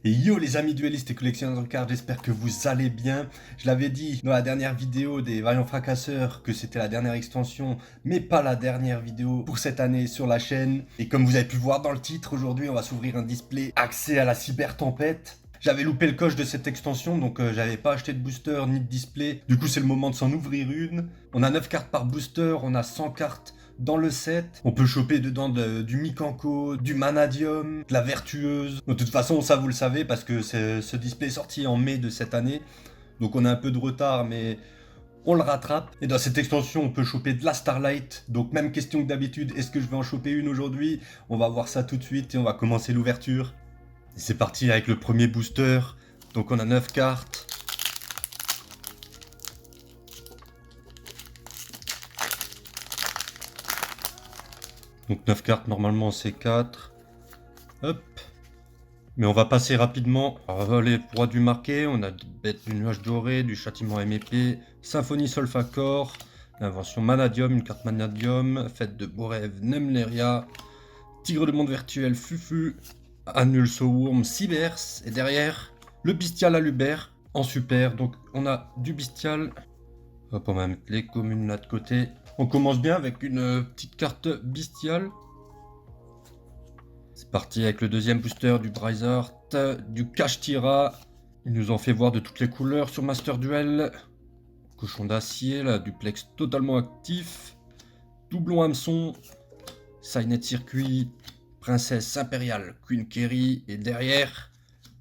Et yo les amis duellistes et collectionneurs de cartes, j'espère que vous allez bien. Je l'avais dit dans la dernière vidéo des Vaillants Fracasseurs que c'était la dernière extension, mais pas la dernière vidéo pour cette année sur la chaîne. Et comme vous avez pu voir dans le titre, aujourd'hui on va s'ouvrir un display accès à la cyber-tempête. J'avais loupé le coche de cette extension, donc j'avais pas acheté de booster ni de display. Du coup c'est le moment de s'en ouvrir une. On a 9 cartes par booster, on a 100 cartes dans le set. On peut choper dedans du Mikanko, du Manadium, de la Vertueuse. De toute façon, ça vous le savez parce que ce display est sorti en mai de cette année. Donc on a un peu de retard, mais on le rattrape. Et dans cette extension, on peut choper de la Starlight. Donc même question que d'habitude, est-ce que je vais en choper une aujourd'hui? On va voir ça tout de suite et on va commencer l'ouverture. Et c'est parti avec le premier booster. Donc on a 9 cartes. Donc 9 cartes, normalement c'est 4. Hop. Mais on va passer rapidement. Alors, les rois du marqué, on a bête du nuage doré, du châtiment MEP, Symphonie Solfacor, l'invention Manadium, une carte Manadium, fête de beaux rêves Nemleria, tigre de monde virtuel Fufu, Annule Sowurm Cybers, et derrière le bestial Alubert en super. Donc on a du bestial. Hop, on va mettre les communes là de côté. On commence bien avec une petite carte bestiale. C'est parti avec le deuxième booster du Bryzart, du Kashtira. Il nous en fait voir de toutes les couleurs sur Master Duel. Cochon d'acier, la duplex totalement actif. Doublon hameçon, Signet Circuit, Princesse impériale Queen Kerry. Et derrière,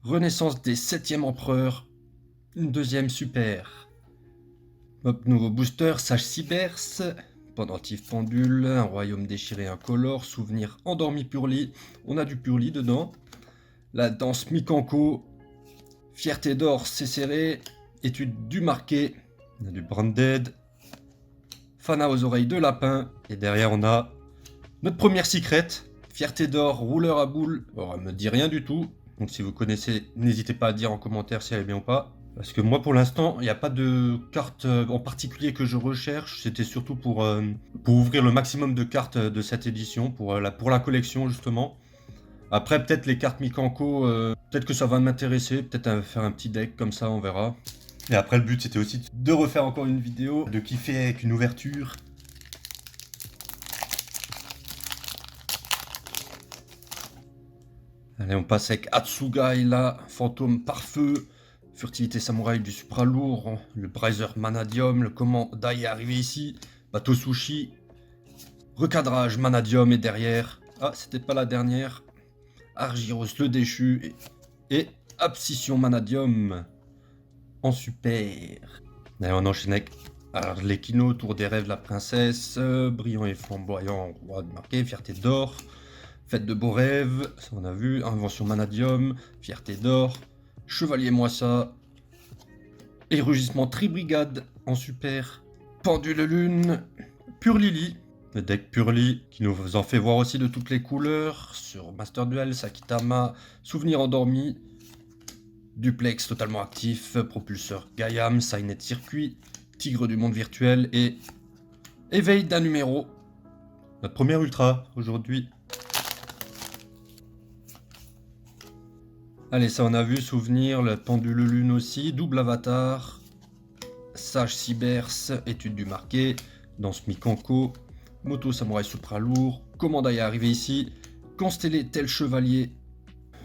Renaissance des 7e empereurs, une deuxième super. Hop, nouveau booster, Sage Cybers, pendentif pendule, un royaume déchiré incolore, souvenir endormi Purli. On a du Purli dedans. La danse Mikanko, fierté d'or, c'est serré. Étude du marqué. On a du Branded. Fana aux oreilles de lapin. Et derrière, on a notre première secret. Fierté d'or, rouleur à boule. Alors, elle me dit rien du tout. Donc, si vous connaissez, n'hésitez pas à dire en commentaire si elle est bien ou pas. Parce que moi, pour l'instant, il n'y a pas de carte en particulier que je recherche. C'était surtout pour ouvrir le maximum de cartes de cette édition, pour la collection, justement. Après, peut-être les cartes Mikanko, peut-être que ça va m'intéresser. Peut-être faire un petit deck comme ça, on verra. Et après, le but, c'était aussi de refaire encore une vidéo, de kiffer avec une ouverture. Allez, on passe avec Atsugai, là, fantôme par feu. Furtivité samouraï du supra-lourd, le Bryzer Manadium, le Commandai est arrivé ici, bateau sushi, recadrage Manadium et derrière, ah c'était pas la dernière, Argyros le déchu et Abscission Manadium en super. Allez, on enchaîne avec Arlecchino, Tour des rêves la princesse, brillant et flamboyant, roi de marqué, fierté d'or, fête de beaux rêves, ça on a vu, invention Manadium, fierté d'or, Chevalier Moissa, et rugissement Tribrigade en super, Pendule Lune, Purlili, le deck Purli qui nous en fait voir aussi de toutes les couleurs sur Master Duel, Sakitama, Souvenir endormi, Duplex totalement actif, Propulseur Gaiam, Signet Circuit, Tigre du monde virtuel et Éveil d'un numéro. Notre première ultra aujourd'hui. Allez, ça on a vu, souvenir, le pendule lune aussi, double avatar, Sage Cybers, étude du marqué, danse Mikanko, moto samouraï supra lourd, Commandai est arrivé ici, constellé tel chevalier.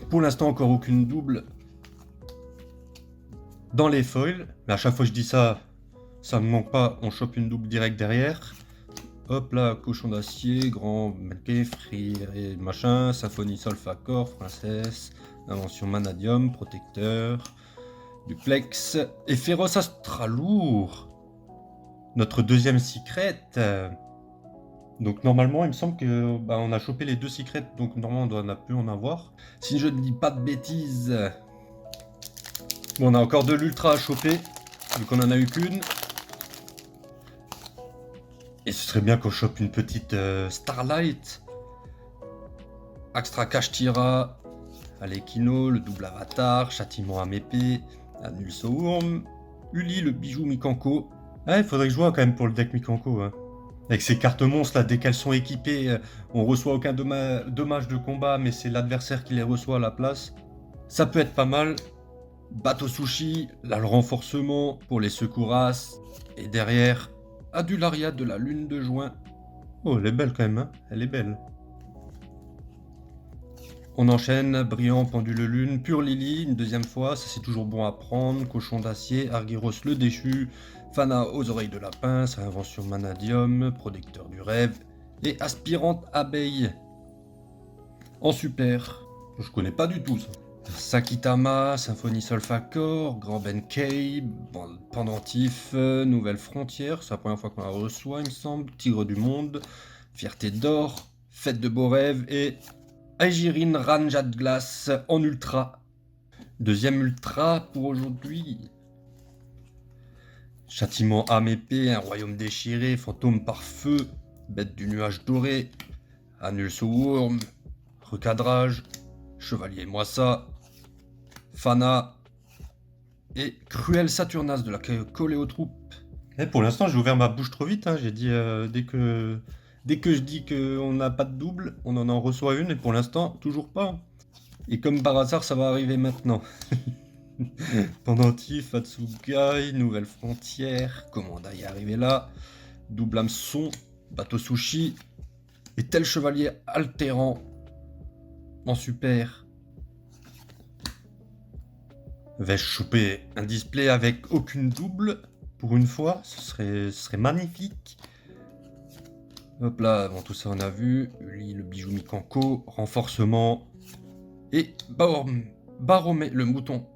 Pour l'instant encore aucune double dans les foils, mais à chaque fois que je dis ça, ça ne manque pas, on chope une double direct derrière. Hop là, cochon d'acier, grand manqué, free et machin, symphonie Solfacor, princesse, invention Manadium, protecteur, duplex et féroce astralourd. Notre deuxième secret. Donc normalement, il me semble que on a chopé les deux secrets, donc normalement on doit plus en avoir. Si je ne dis pas de bêtises. Bon, on a encore de l'ultra à choper, vu qu'on en a eu qu'une. Et ce serait bien qu'on chope une petite Starlight. Extra Kashtira, Arlecchino, le double avatar, châtiment MEP, Annule Sowurm, Uli, le bijou Mikanko. Ah, il faudrait que je vois quand même pour le deck Mikanko. Hein. Avec ces cartes monstres là, dès qu'elles sont équipées, on reçoit aucun dommage de combat, mais c'est l'adversaire qui les reçoit à la place. Ça peut être pas mal. Bateau Sushi, là le renforcement pour les secouras. Et derrière, Adularia de la lune de juin. Oh, elle est belle quand même, hein, elle est belle. On enchaîne, brillant, pendule lune, pure Lily, une deuxième fois, ça c'est toujours bon à prendre, cochon d'acier, Argyros le déchu, Fana aux oreilles de lapin, sa invention Manadium, protecteur du rêve, et aspirante abeille. En super, je connais pas du tout ça. Sakitama, Symphonie Solfacor, Grand Benkei, Pendentif, Nouvelle Frontière, c'est la première fois qu'on la reçoit il me semble, Tigre du Monde, Fierté d'Or, Fête de Beaux Rêves et Aegirin Ranja de Glace en ultra. Deuxième ultra pour aujourd'hui. Châtiment âme épée, un royaume déchiré, fantôme par feu, bête du nuage doré, Annulso Worm, recadrage, chevalier Moissa, Fana et cruel Saturnas de la collée aux troupes. Et pour l'instant, j'ai ouvert ma bouche trop vite. Hein. J'ai dit dès que je dis qu'on n'a pas de double, on en reçoit une et pour l'instant, toujours pas. Et comme par hasard, ça va arriver maintenant. Pendentif, Atsugai, Nouvelle Frontière, Commanda y est arrivé là, Double Hameçon, Bateau Sushi, et tel chevalier altérant en super. Vais-je choper un display avec aucune double pour une fois? Ce serait magnifique. Hop là, bon, tout ça on a vu. Uli, le bijou Mikanko, renforcement. Et Baromé, le mouton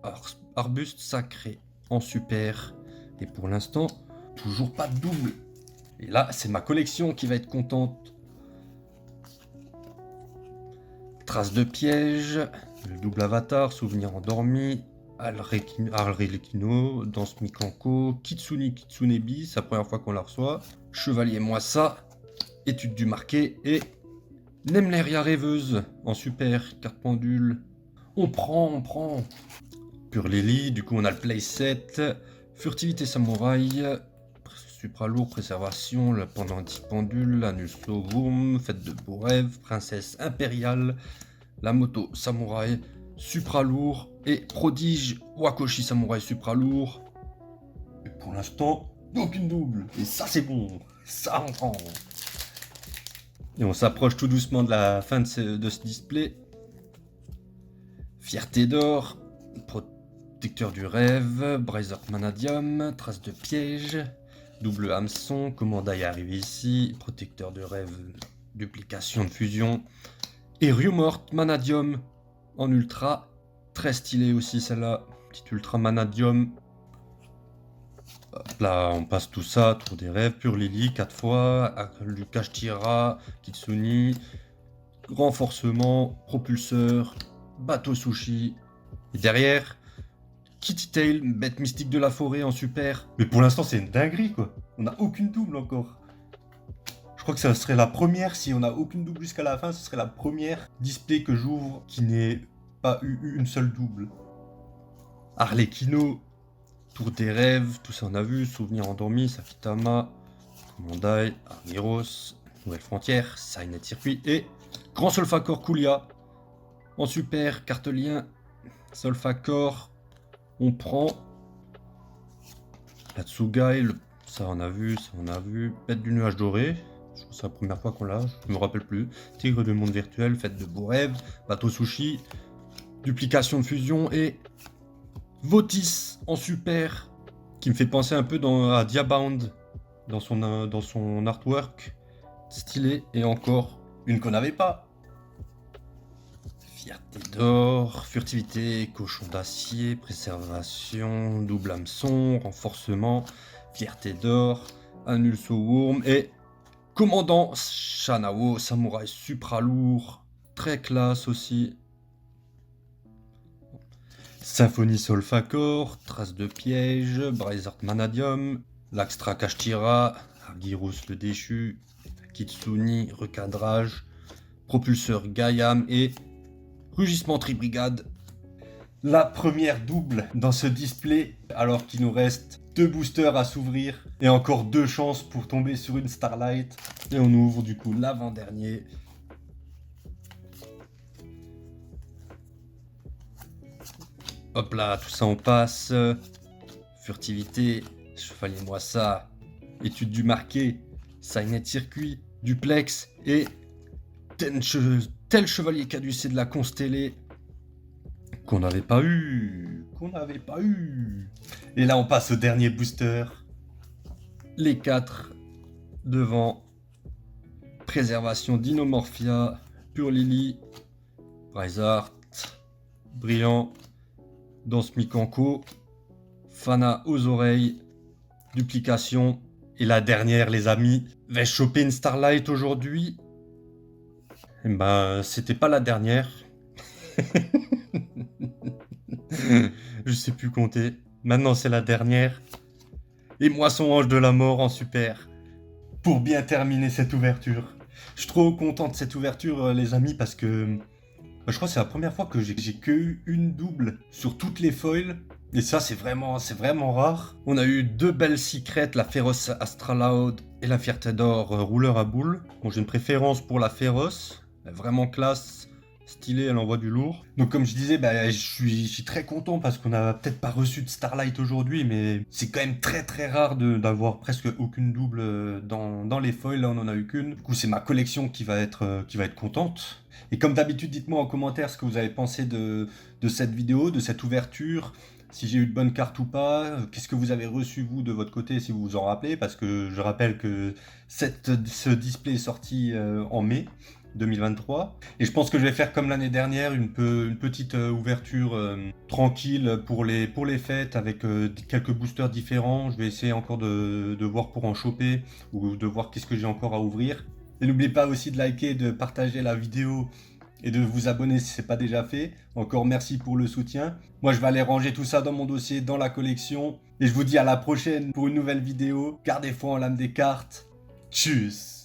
arbuste sacré en super. Et pour l'instant, toujours pas de double. Et là, c'est ma collection qui va être contente. Trace de piège, le double avatar, souvenir endormi, Alrekino, Danse Mikanko, Kitsunebi, c'est la première fois qu'on la reçoit, Chevalier Moissa, Étude du marqué et Nemleria rêveuse en super, carte pendule. On prend. Pure Lily, du coup on a le playset, Furtivité samouraï, Supralourd, préservation, le pendentif pendule, Annulso Wurm, Fête de beaux rêves, Princesse impériale, la moto samouraï, Supralourd et prodige Wakoshi samouraï Supralourd. Et pour l'instant, aucune double. Et ça c'est bon, ça on prend. Et on s'approche tout doucement de la fin de ce display. Fierté d'or, protecteur du rêve, Brazer Manadium, trace de piège, double hameçon, Commanda y arrive ici, protecteur de rêve, duplication de fusion, et Riumort Manadium en ultra, très stylé aussi celle-là, petite ultra Manadium. Hop là, on passe tout ça, Tour des rêves, Pure Lily, 4 fois, Lucas Tira, Kitsuni, renforcement, propulseur, Bateau Sushi, et derrière, Kitty Tail, bête mystique de la forêt en super. Mais pour l'instant, c'est une dinguerie, quoi. On n'a aucune double encore. Je crois que ça serait la première, si on n'a aucune double jusqu'à la fin, ce serait la première display que j'ouvre qui n'ait pas eu une seule double. Arlecchino, Tour des rêves, tout ça on a vu, Souvenir endormi, Sakitama, Commandai, Argyros, Nouvelle Frontière, Signet Circuit et Grand Solfacor Kulia. En super, carte lien, Solfacor, on prend la Tsugai, ça on a vu, Bête du nuage doré, je crois que c'est la première fois qu'on l'a, je me rappelle plus. Tigre du monde virtuel, Fête de beaux rêves, Bateau Sushi, duplication de fusion et Votis en super, qui me fait penser un peu à Diabound dans son artwork, stylé, et encore une qu'on n'avait pas. Fierté d'or, furtivité, cochon d'acier, préservation, double hameçon, renforcement, fierté d'or, Annulso Wurm et commandant Shanao, samouraï supralourd, très classe aussi. Symphonie Solfacor, trace de piège, Braizard Manadium, Laxtra Kashtira, Argyros le déchu, Kitsuni, recadrage, propulseur Gaiam et rugissement Tribrigade. La première double dans ce display, alors qu'il nous reste 2 boosters à s'ouvrir et encore 2 chances pour tomber sur une Starlight. Et on ouvre du coup l'avant-dernier. Hop là, tout ça on passe. Furtivité, chevalier-moi ça. Étude du marqué, signet circuit, duplex et tel chevalier caducé de la constellée qu'on n'avait pas eu. Et là on passe au dernier booster. Les 4 devant. Préservation d'Inomorphia, Pure Lily, Brizart, Brillant, Danse Mikanko, Fana aux oreilles, Duplication. Et la dernière, les amis, vais-je choper une Starlight aujourd'hui? Eh ben, c'était pas la dernière. Je sais plus compter. Maintenant, c'est la dernière. Et Moisson Ange de la Mort en super. Pour bien terminer cette ouverture. Je suis trop content de cette ouverture, les amis, parce que je crois que c'est la première fois que j'ai que eu une double sur toutes les foils. Et ça, c'est vraiment rare. On a eu 2 belles secrets, la Féroce Astralaud et la Fierté d'Or rouleur à boule. Bon, j'ai une préférence pour la Féroce. Elle est vraiment classe, stylée, elle envoie du lourd. Donc comme je disais, je suis très content parce qu'on n'a peut-être pas reçu de Starlight aujourd'hui, mais c'est quand même très rare d'avoir presque aucune double dans les foils. Là, on en a eu qu'une. Du coup, c'est ma collection qui va être contente. Et comme d'habitude, dites-moi en commentaire ce que vous avez pensé de cette vidéo, de cette ouverture. Si j'ai eu de bonnes cartes ou pas, qu'est-ce que vous avez reçu vous de votre côté si vous vous en rappelez, parce que je rappelle que ce display est sorti en mai 2023. Et je pense que je vais faire comme l'année dernière, une petite ouverture tranquille pour les fêtes avec quelques boosters différents. Je vais essayer encore de voir pour en choper ou de voir qu'est-ce que j'ai encore à ouvrir. Et n'oubliez pas aussi de liker, de partager la vidéo et de vous abonner si ce n'est pas déjà fait. Encore merci pour le soutien. Moi, je vais aller ranger tout ça dans mon dossier, dans la collection. Et je vous dis à la prochaine pour une nouvelle vidéo. Gardez foi en l'âme des cartes. Tchuss!